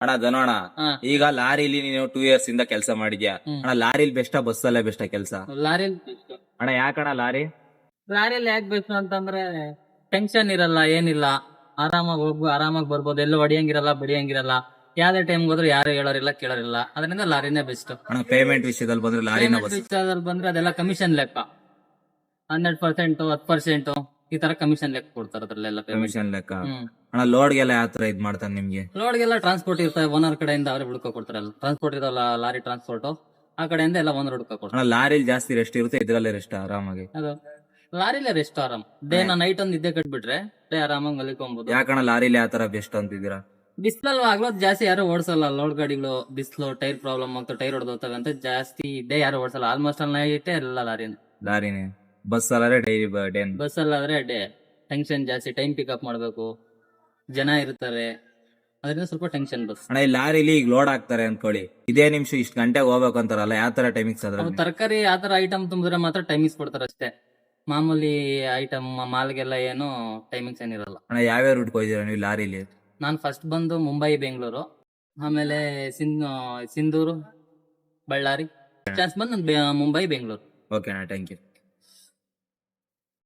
ಅಣ್ಣ ಧನೋಣ, ಹಾ. ಈಗ ಲಾರಿಲಿ ನೀನು 2 years ಇಂದ ಕೆಲಸ ಮಾಡಿದ್ಯಾ ಅಣ್ಣ? ಲಾರಿಲಿ ಬೆಸ್ಟಾ ಬಸ್ ಅಲ್ಲೇ ಬೆಸ್ಟಾ ಕೆಲಸ? ಲಾರಿಯಲ್ಲಿ ಅಣ್ಣ ಯಾಕಣ್ಣ ಲಾರಿ? ಲಾರಿಯಲ್ಲಿ ಯಾಕೆ ಬೇಕು ಅಂತಂದ್ರೆ ಟೆನ್ಷನ್ ಇರಲ್ಲ, ಏನಿಲ್ಲ, ಆರಾಮಾಗಿ ಹೋಗ್ಬೋ ಆರಾಮಾಗಿ ಬರ್ಬೋದು, ಎಲ್ಲೂ ಹೊಡಿಯಂಗಿರಲ್ಲ ಬಡಿಯಂಗಿರಲ್ಲ, ಯಾವ್ದೇ ಟೈಮ್ ಹೋದ್ರು ಯಾರು ಹೇಳೋರಿಲ್ಲ ಕೇಳೋರಿಲ್ಲ, ಅದರಿಂದ ಲಾರಿನೇ ಬೆಸ್ಟ್. ಅಣ್ಣ ಪೇಮೆಂಟ್ ವಿಷಯದಲ್ಲಿ ಬಂದ್ರೆ ಲಾರಿನ ಬಸ್? ವಿಚಾರದಲ್ಲಿ ಬಂದ್ರೆ ಅದೆಲ್ಲ ಕಮಿಷನ್ ಲೆಕ್ಕ, 100%, 10% ಈ ತರ ಕಮಿಷನ್ ಲೆಕ್ಕ ಕೊಡ್ತಾರೆ ಅದ್ರಲ್ಲೆಲ್ಲ ಪೇಮೆಂಟ್. ಕಮಿಷನ್ ಲೆಕ್ಕ. ಅಣ್ಣ ಲೋಡ್ಗೆಲ್ಲ ಯಾವ ತರ ಇದ್ ಮಾಡ್ತಾನೆ ನಿಮ್ಗೆ? ಲೋಡ್ಗೆಲ್ಲ ಟ್ರಾನ್ಸ್ಪೋರ್ಟ್ ಇರ್ತದೆ, ಓನರ್ ಕಡೆಯಿಂದ ಅವರೇ ಹುಡ್ಕೊ ಕೊಡ್ತಾರಲ್ಲ. ಟ್ರಾನ್ಸ್ಪೋರ್ಟ್ ಇರಲ್ಲ, ಲಾರಿ ಟ್ರಾನ್ಸ್ಪೋರ್ಟ್ ಆ ಕಡೆಯಿಂದ ಎಲ್ಲ ಓನರ್ ಹುಡ್ಕೊ ಕೊಡ್ತಾರೆ. ಅಣ್ಣ ಲಾರಿಲಿ ಜಾಸ್ತಿ ರೆಸ್ಟ್ ಇರುತ್ತೆ, ಇದ್ರಲ್ಲೇ ರೆಸ್ಟ್ ಆರಾಮಾಗಿ? ಅದು ಲಾರಿಲೇ ರೆಸ್ಟ್ ಆರಾಮ್. ಡೇ ನೈಟ್ ಒಂದ್ ನಿದ್ದೆ ಕಟ್ಬಿಟ್ರೆ ಡೇ ಆರಾಮಾಗಿ ಮಲಿಕೊಂಬೋದು. ಯಾಕಣ್ಣ ಲಾರಿಲಿ ಯಾವ ತರ ಬೆಸ್ಟ್ ಅಂತಿದ್ದೀರಾ? ಬಿಸ್ಲಲ್ವ ಆಗ್ಲೋದ್ ಜಾಸ್ತಿ ಯಾರು ಓಡಿಸಲ್ಲ ಲೋಡ್ ಗಾಡಿಗಳು, ಬಿಸ್ಲು, ಟೈರ್ ಪ್ರಾಬ್ಲಮ್ ಆಗ್ತವೆ, ಟೈರ್ ಹೊಡೆದೋಗ್ತವೆ ಅಂತ ಜಾಸ್ತಿ ಡೇ ಯಾರು ಓಡಿಸಲ್ಲ. ಆಲ್ಮೋಸ್ಟ್ ಅಲ್ಲಿ ನೈಟೇ ಎಲ್ಲ ಲಾರಿನ. ಲಾರಿನೇ. ಬಸ್ ಅಲ್ಲಾದ್ರೆ ಡೈಲಿ ಡೇ? ಬಸ್ ಅಲ್ಲಾದ್ರೆ ಡೇ ಟೆನ್ಷನ್ ಜಾಸ್ತಿ, ಟೈಮ್ ಪಿಕಪ್ ಮಾಡ್ಬೇಕು, ಜನ ಇರ್ತಾರೆ, ಅದರಿಂದ ಸ್ವಲ್ಪ ಟೆನ್ಷನ್. ಬಸ್ ಅಣ್ಣ ಈ ಲಾರಿಲಿ ಈಗ ಲೋಡ್ ಆಗ್ತಾರೆ ಅನ್ಕೊಳ್ಳಿ, ಇದೇ ನಿಮಿಷ ಇಷ್ಟು ಗಂಟೆಗೆ ಹೋಗ್ಬೇಕು ಅಂತಾರಲ್ಲ, ಯಾವ ತರ ಟೈಮಿಂಗ್ಸ್ ಅದ್ರ? ತರಕಾರಿ ಆ ತರ ಐಟಮ್ ತುಂಬಿದ್ರೆ ಮಾತ್ರ ಟೈಮಿಂಗ್ಸ್ ಕೊಡ್ತಾರೆ ಅಷ್ಟೇ. ಮಾಮೂಲಿ ಐಟಮ್ ಮಾಲ್ಗೆಲ್ಲ ಏನು ಟೈಮಿಂಗ್ಸ್ ಏನಿರಲ್ಲ. ಅಣ್ಣ ಯಾವ್ಯಾವ ರೂಟ್ ಹೋಗಿದ್ದೀರಾ ನೀವು ಲಾರಿಲಿ? ನಾನು ಫಸ್ಟ್ ಬಂದು ಮುಂಬೈ, ಬೆಂಗಳೂರು, ಆಮೇಲೆ ಸಿಂಧೂರು, ಬಳ್ಳಾರಿ, ಚಾನ್ಸ್ ಬಂದು ಮುಂಬೈ, ಬೆಂಗಳೂರು. ಓಕೆ ಅಣ್ಣ, ಥ್ಯಾಂಕ್ ಯು.